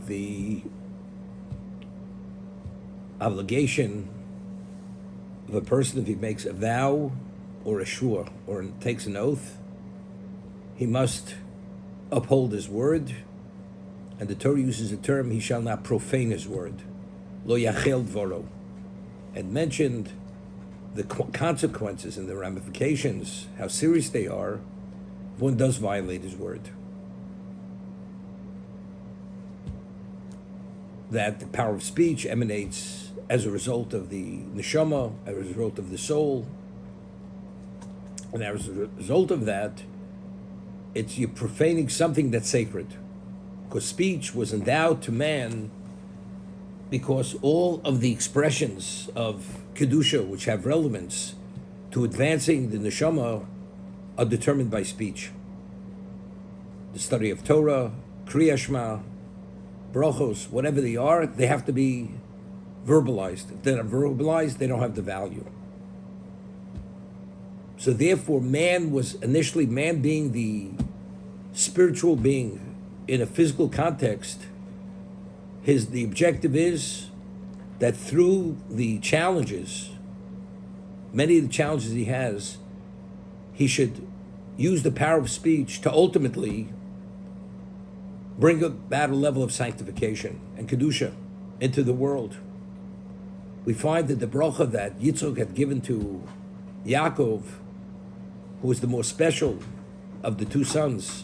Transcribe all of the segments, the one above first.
about the obligation of a person if he makes a vow or a shur or takes an oath, he must uphold his word, and the Torah uses the term, he shall not profane his word, lo yachel dvoro, and mentioned the consequences and the ramifications, how serious they are if one does violate his word. That the power of speech emanates as a result of the neshama, as a result of the soul, and as a result of that, it's you're profaning something that's sacred. Because speech was endowed to man because all of the expressions of Kedusha, which have relevance to advancing the neshama, are determined by speech. The study of Torah, Kriya Shema, brachos, whatever they are, they have to be verbalized. If they're not verbalized, they don't have the value. So therefore, man was initially, man being the spiritual being in a physical context, the objective is that through the challenges, many of the challenges he has, he should use the power of speech to ultimately bring about a level of sanctification and Kedusha into the world. We find that the bracha that Yitzchak had given to Yaakov, who was the most special of the two sons,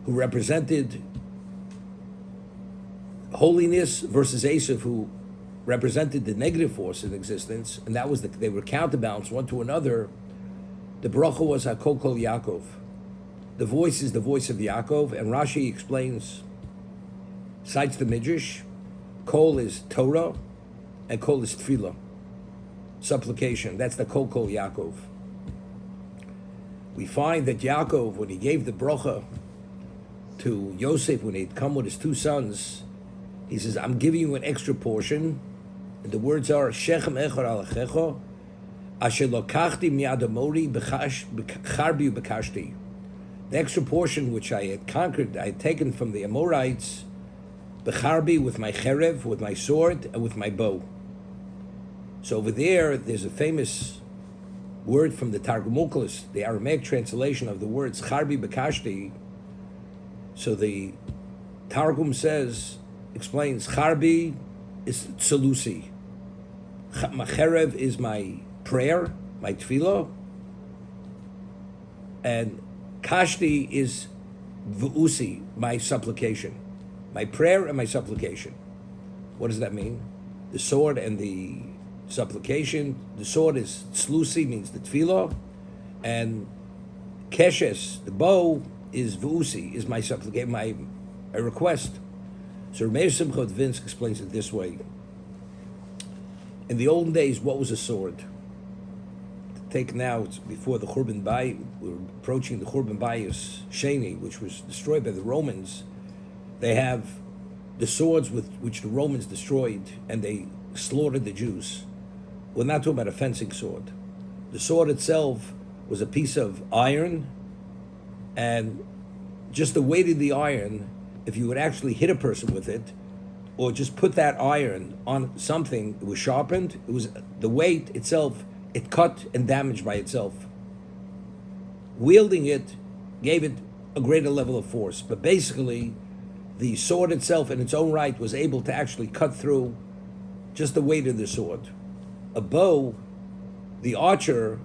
who represented holiness, versus Esav, who represented the negative force in existence, and that was they were counterbalanced one to another. The bracha was HaKol Kol Yaakov. The voice is the voice of Yaakov, and Rashi explains, cites the Midrash, Kol is Torah, and Kol is Tefillah, supplication. That's the Kol Kol Yaakov. We find that Yaakov, when he gave the bracha to Yosef, when he'd come with his two sons, he says, I'm giving you an extra portion. And the words are, Shechem echor alachecho, asher lokachti miad amori b'charbi u'b'kashti. The extra portion which I had conquered, I had taken from the Amorites, b'charbi, with my cherev, with my sword, and with my bow. So over there's a famous word from the Targum Ukelos, the Aramaic translation of the words charbi b'kashti. So the Targum explains, charbi is tzelusi. My cherev is my prayer, my tefillah, and kashti is vu'usi, my supplication. My prayer and my supplication. What does that mean? The sword and the supplication. The sword is tzlusi, means the tefillah, and keshes, the bow, is vu'usi, is my supplication, my request. So Meir Simcha Vinsk explains it this way. In the olden days, what was a sword? Take now, it's before the Churban Bayis, we're approaching the Churban Bayis Sheni, which was destroyed by the Romans. They have the swords with which the Romans destroyed, and they slaughtered the Jews. We're not talking about a fencing sword. The sword itself was a piece of iron, and just the weight of the iron, if you would actually hit a person with it, or just put that iron on something, it was sharpened, it was the weight itself, it cut and damaged by itself. Wielding it gave it a greater level of force, but basically, the sword itself in its own right was able to actually cut through just the weight of the sword. A bow, the archer,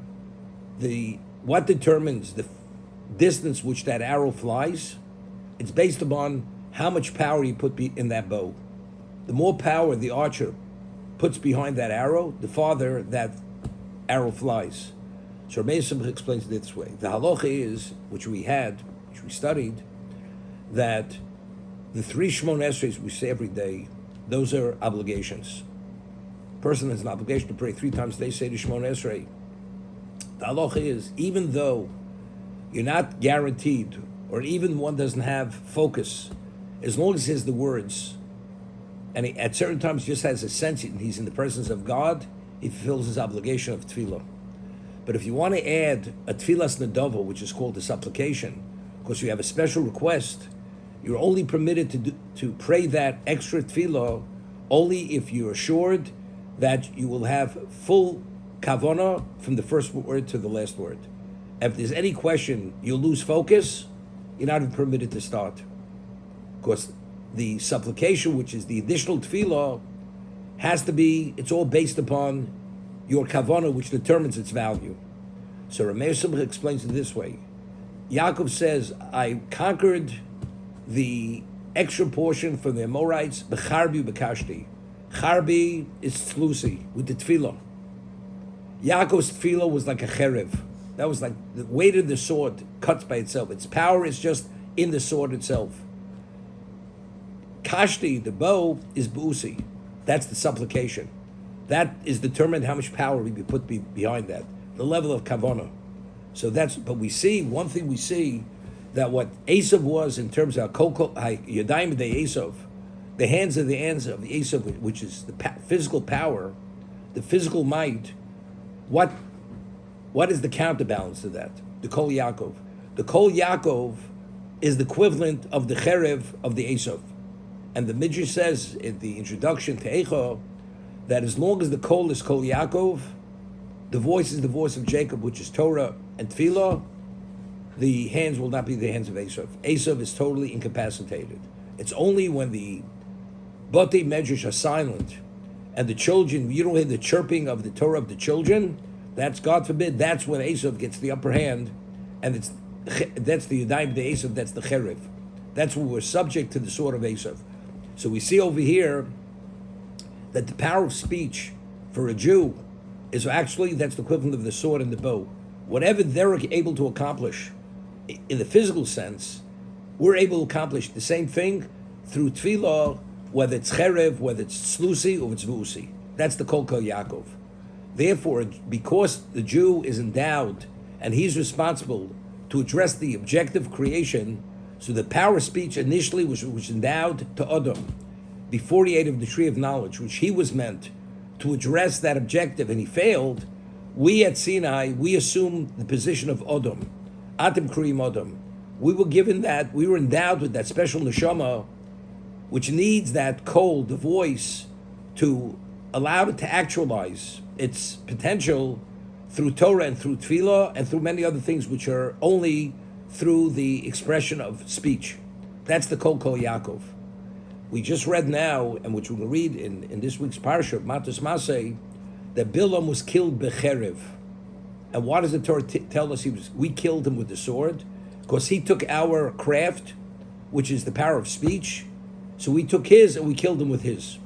what determines the distance which that arrow flies, it's based upon how much power you put in that bow. The more power the archer puts behind that arrow, the farther that arrow flies. So Meir Simcha explains it this way. The halacha is, which we studied, that the 3 Shmon Esreis we say every day, those are obligations. A person has an obligation to pray 3 times a day, say the Shmon Esrei. The halacha is, even though you're not guaranteed, or even one doesn't have focus, as long as he has the words, and he, at certain times just has a sense he's in the presence of God, he fulfills his obligation of tefillah. But if you want to add a tefillas nedava, which is called a supplication, because you have a special request, You're only permitted to pray that extra tefillah only if you're assured that you will have full kavanah from the first word to the last word. If there's any question, you'll lose focus, you're not even permitted to start. Because the supplication, which is the additional tefillah, has to be, it's all based upon your kavanah, which determines its value. So Rameir Simcha explains it this way. Yaakov says, I conquered the extra portion from the Amorites, b'charbi b'kashti. Charbi is tzlusi, with the tefillah. Yaakov's tefillah was like a cherev. That was like the weight of the sword cuts by itself. Its power is just in the sword itself. Kashti, the bow, is bu'usi. That's the supplication. That is determined how much power we put behind that. The level of kavanah. So but we see, one thing we see, that what Esav was in terms of Yadayim de Esav, the hands of the Esav, which is the physical power, the physical might, what is the counterbalance to that? The Kol Yaakov. The Kol Yaakov is the equivalent of the Cherev of the Esav. And the Midrash says in the introduction to Eicha that as long as the Kol is Kol Yaakov, the voice is the voice of Jacob, which is Torah and Tefillah, the hands will not be the hands of Esav. Esav is totally incapacitated. It's only when the Batei Medrash are silent and the children, you don't hear the chirping of the Torah of the children, that's, God forbid, that's when Esav gets the upper hand, and that's the Yadayim de Esav, that's the Cherev. That's when we're subject to the sword of Esav. So we see over here that the power of speech for a Jew is actually, that's the equivalent of the sword and the bow. Whatever they're able to accomplish in the physical sense, we're able to accomplish the same thing through tefillah, whether it's cherev, whether it's tzlusi, or it's vu'usi. That's the Kol Kol Yaakov. Therefore, because the Jew is endowed and he's responsible to address the objective creation, so the power of speech initially was endowed to Adam before he ate of the tree of knowledge, which he was meant to address that objective, and he failed. We at Sinai, we assume the position of Adam, Atem Kriyim Adam. We were given that, we were endowed with that special neshama, which needs that kol, the voice, to allow it to actualize its potential through Torah and through Tefillah and through many other things which are only through the expression of speech. That's the Kol Kol Yaakov. We just read now, and which we will read in this week's parasha, Matos Masei, that Bilam was killed becherev. And why does the Torah tell us we killed him with the sword? Because he took our craft, which is the power of speech, so we took his and we killed him with his.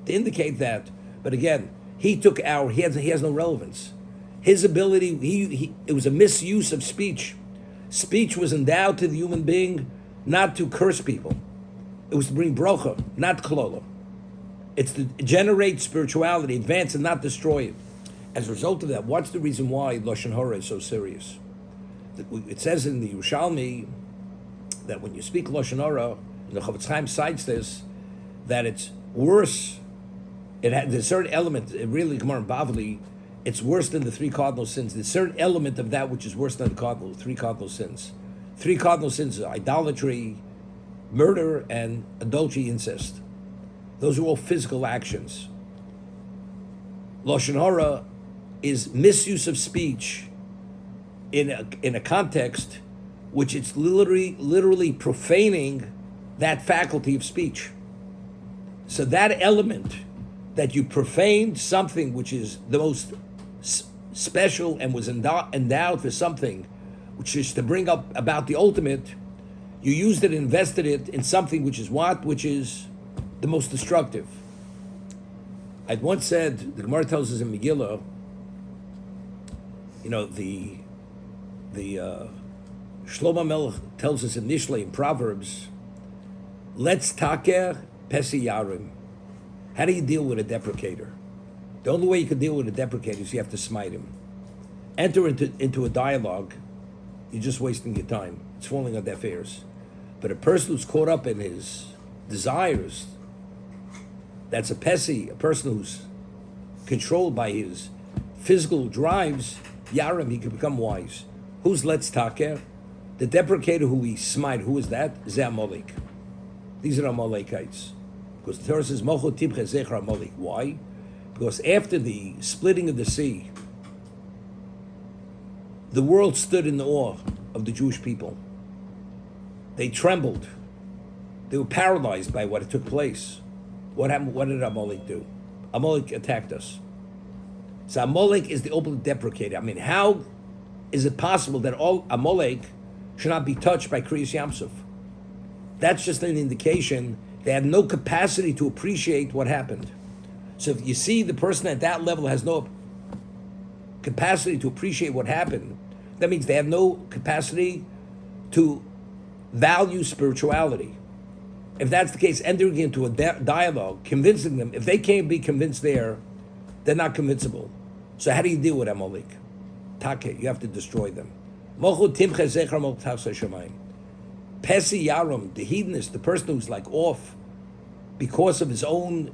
To indicate that, but again, he took he has no relevance. His ability, it was a misuse of speech. Speech was endowed to the human being not to curse people. It was to bring bracha, not klola. It's to generate spirituality, advance and not destroy it. As a result of that, what's the reason why Lashon Hara is so serious? It says in the Yerushalmi that when you speak Lashon Hara, and the Chavetz Chaim cites this, that it's worse. There's a certain element, really, Gemara and Bavli, it's worse than the three cardinal sins. There's a certain element of that which is worse than the three cardinal sins. Three cardinal sins are idolatry, murder, and adultery, incest. Those are all physical actions. Lashon Hara is misuse of speech in a context which it's literally profaning that faculty of speech. So that element that you profaned something which is the most special and was endowed for something which is to bring up about the ultimate, you used it and invested it in something which is what? Which is the most destructive. I'd once said, the Gemara tells us in Megillah, the Shlomo Melech tells us initially in Proverbs, let's taker pesi yarim. How do you deal with a deprecator? The only way you can deal with a deprecator is you have to smite him. Enter into a dialogue, you're just wasting your time. It's falling on deaf ears. But a person who's caught up in his desires, that's a pesi, a person who's controlled by his physical drives, yarim, he can become wise. Who's let's taker? The deprecator who we smite, who is that? Zeh Amalek. These are Amalekites. Because the Torah says, Mocho Tibche Zecher Amalek. Why? Because after the splitting of the sea, the world stood in awe of the Jewish people. They trembled. They were paralyzed by what took place. What happened? What did Amalek do? Amalek attacked us. So Amalek is the ultimate deprecator. I mean, how is it possible that all Amalek should not be touched by Kriyas Yamsuf? That's just an indication they had no capacity to appreciate what happened. So if you see the person at that level has no capacity to appreciate what happened, that means they have no capacity to value spirituality. If that's the case, entering into a dialogue, convincing them, if they can't be convinced there, they're not convincible. So how do you deal with Amalek? Take, you have to destroy them. Pesi Yarum, the hedonist, the person who's like off because of his own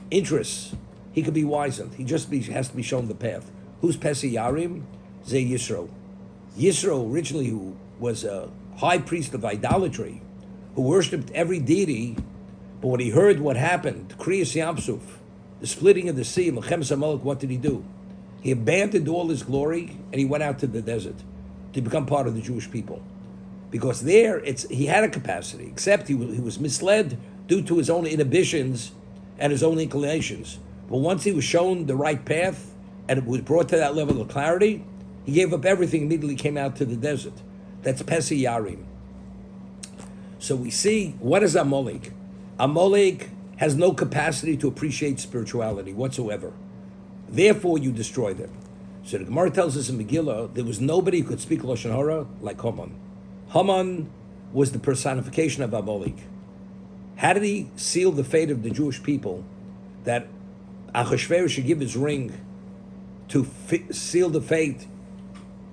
interests, he could be wizened. He just has to be shown the path. Who's Pesi Yarim? Zay Yisro. Yisro, originally, who was a high priest of idolatry, who worshipped every deity, but when he heard what happened, Kriyas Yamsuf, the splitting of the sea, Melchem Amalek, what did he do? He abandoned all his glory and he went out to the desert to become part of the Jewish people. Because there, he had a capacity, except he was misled due to his own inhibitions and his own inclinations. But once he was shown the right path and it was brought to that level of clarity, he gave up everything, immediately came out to the desert. That's Pesi Yarim. So we see, what is Amalek? Amalek has no capacity to appreciate spirituality whatsoever. Therefore, you destroy them. So the Gemara tells us in Megillah, there was nobody who could speak Lashon Hara like Haman. Haman was the personification of Amalek. How did he seal the fate of the Jewish people that Achashverosh should give his ring to seal the fate,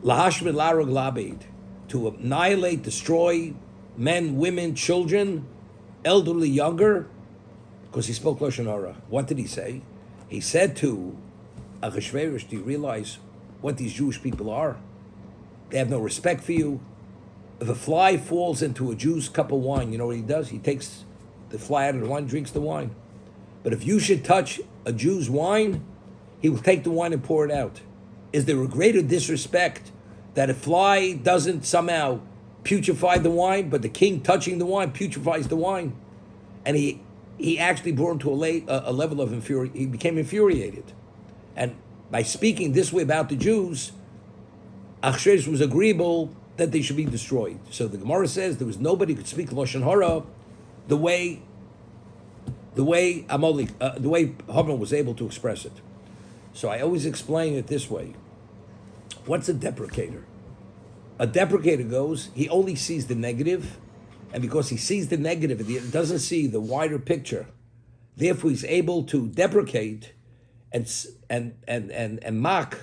lahashmid larog labid, to annihilate, destroy men, women, children, elderly, younger? Because he spoke Lashon Hara. What did he say? He said to Achashverosh, do you realize what these Jewish people are? They have no respect for you. If a fly falls into a Jew's cup of wine, you know what he does? He takes the fly out of the wine, drinks the wine. But if you should touch a Jew's wine, he will take the wine and pour it out. Is there a greater disrespect that a fly doesn't somehow putrefy the wine, but the king touching the wine putrefies the wine? And he actually brought him to a level of he became infuriated. And by speaking this way about the Jews, Achashverosh was agreeable that they should be destroyed. So the Gemara says there was nobody who could speak Lashon Hara the way Haman was able to express it. So I always explain it this way. What's a deprecator? A deprecator goes, he only sees the negative, and because he sees the negative, he doesn't see the wider picture. Therefore, he's able to deprecate and mock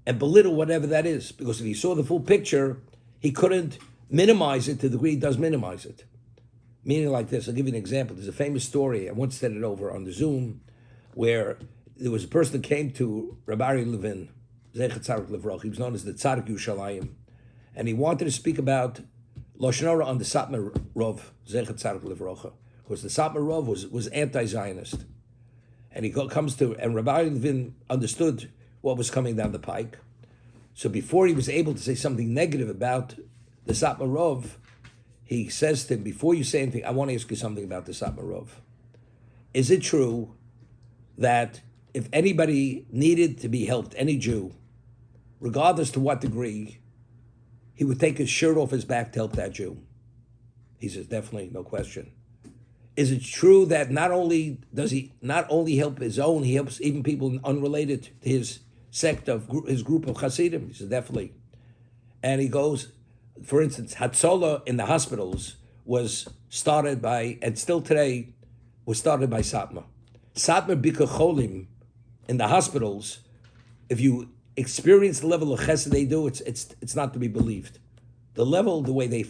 and belittle whatever that is. Because if he saw the full picture, he couldn't minimize it to the degree he does minimize it. Meaning like this, I'll give you an example. There's a famous story, I once said it over on the Zoom, where there was a person that came to Rabbi Levin, Zechat Tzaddik Levroch. He was known as the Tzaddik Yerushalayim. And he wanted to speak about Lashon Hara on the Satmar Rov, Zechat Tzaddik Levroch. Because the Satmar Rov was anti-Zionist. And he comes to, and Rabbi Levin understood what was coming down the pike. So before he was able to say something negative about the Satmar Rov, he says to him, before you say anything, I want to ask you something about the Satmar Rov. Is it true that if anybody needed to be helped, any Jew, regardless to what degree, he would take his shirt off his back to help that Jew? He says, definitely, no question. Is it true that not only does he not only help his own, he helps even people unrelated to his sect of his group of Hasidim? He says, definitely. And he goes, for instance, Hatzolah in the hospitals was started by, and still today, was started by Satmar. Satmar Bika Cholim in the hospitals, if you experience the level of chesed they do, it's not to be believed. The level, the way they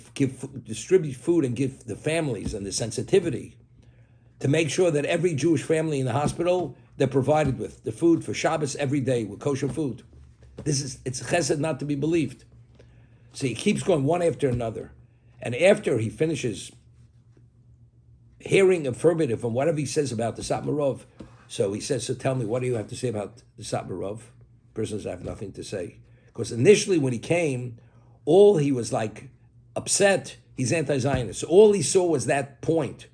distribute food and give the families and the sensitivity to make sure that every Jewish family in the hospital, they're provided with the food for Shabbos every day with kosher food. It's chesed not to be believed. So he keeps going one after another. And after he finishes hearing affirmative on whatever he says about the Satmarov. So he says, so tell me, what do you have to say about the Satmarov? Persons have nothing to say. Because initially when he came, all he was like upset, he's anti-Zionist. So all he saw was that point.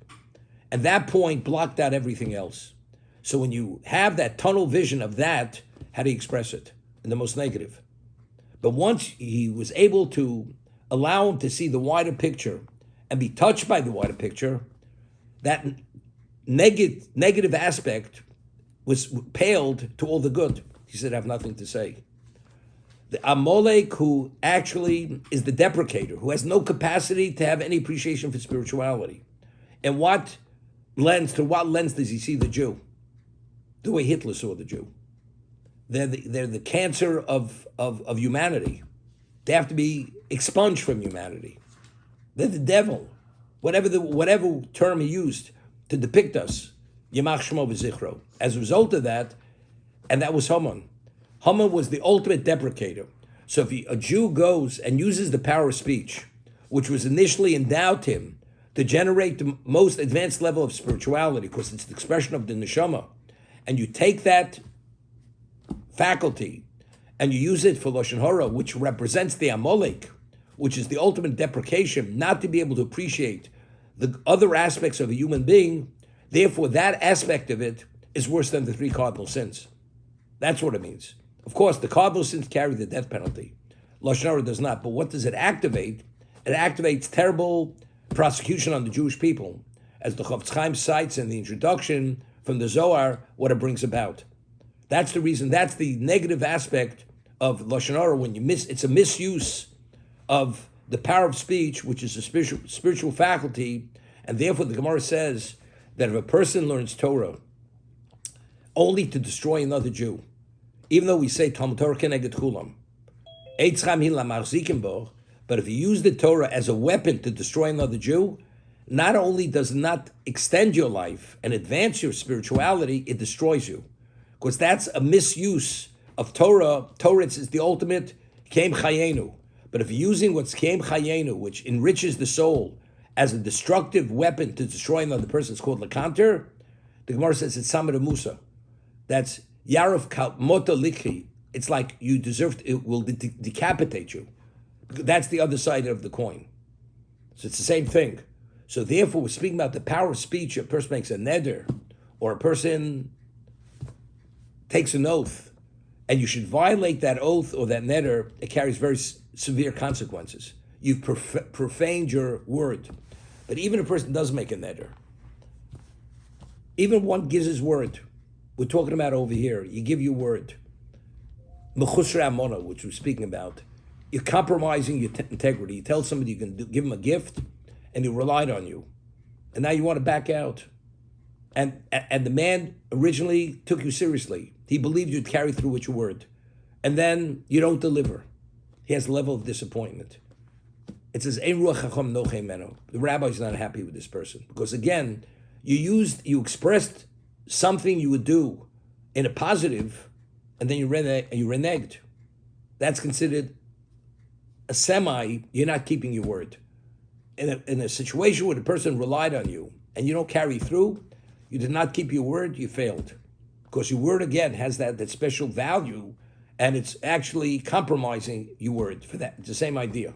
And that point blocked out everything else. So when you have that tunnel vision of that, how do you express it? In the most negative. But once he was able to allow him to see the wider picture and be touched by the wider picture, that negative aspect was paled to all the good. He said, I have nothing to say. The Amalek, who actually is the deprecator, who has no capacity to have any appreciation for spirituality. And through what lens does he see the Jew? The way Hitler saw the Jew. They're the cancer of humanity. They have to be expunged from humanity. They're the devil. Whatever term he used to depict us, Yamach Shmo v'Zichro. As a result of that, and that was Haman. Haman was the ultimate deprecator. So if a Jew goes and uses the power of speech, which was initially endowed him to generate the most advanced level of spirituality, because it's the expression of the neshama, and you take that faculty and you use it for Lashon Hara, which represents the Amalek, which is the ultimate deprecation, not to be able to appreciate the other aspects of a human being, therefore that aspect of it is worse than the 3 cardinal sins. That's what it means. Of course, the cardinal sins carry the death penalty. Lashon Hara does not. But what does it activate? It activates terrible prosecution on the Jewish people, as the Chofetz Chaim cites in the introduction from the Zohar, what it brings about. That's the reason, that's the negative aspect of Lashon Hara, when you it's a misuse of the power of speech, which is a spiritual faculty, and therefore the Gemara says that if a person learns Torah only to destroy another Jew, even though we say Talmud Torah keneged chulam, but if you use the Torah as a weapon to destroy another Jew, not only does it not extend your life and advance your spirituality, it destroys you. Because that's a misuse of Torah. Torah is the ultimate Kem Chayenu. But if you're using what's Kem Chayenu, which enriches the soul, as a destructive weapon to destroy another person, it's called Lakanter, the Gemara says it's Samar Musa. That's Yarov Mota Likhi. It's like you deserve it will decapitate you. That's the other side of the coin. So it's the same thing. So therefore, we're speaking about the power of speech. A person makes a neder, or a person takes an oath, and you should violate that oath or that neder. It carries very severe consequences. You've profaned your word. But even a person does make a neder, even one gives his word. We're talking about over here. You give your word. Mechusra Amona, which we're speaking about. You're compromising your integrity. You tell somebody you can give him a gift, and he relied on you. And now you want to back out. And the man originally took you seriously. He believed you'd carry through with your word. And then you don't deliver. He has a level of disappointment. It says, Ein ruach chacham no meno. The rabbi's not happy with this person. Because again, you expressed something you would do in a positive, and then you reneged. That's considered a you're not keeping your word. In a situation where the person relied on you and you don't carry through, you did not keep your word, you failed. Because your word, again, has that special value, and it's actually compromising your word for that. It's the same idea.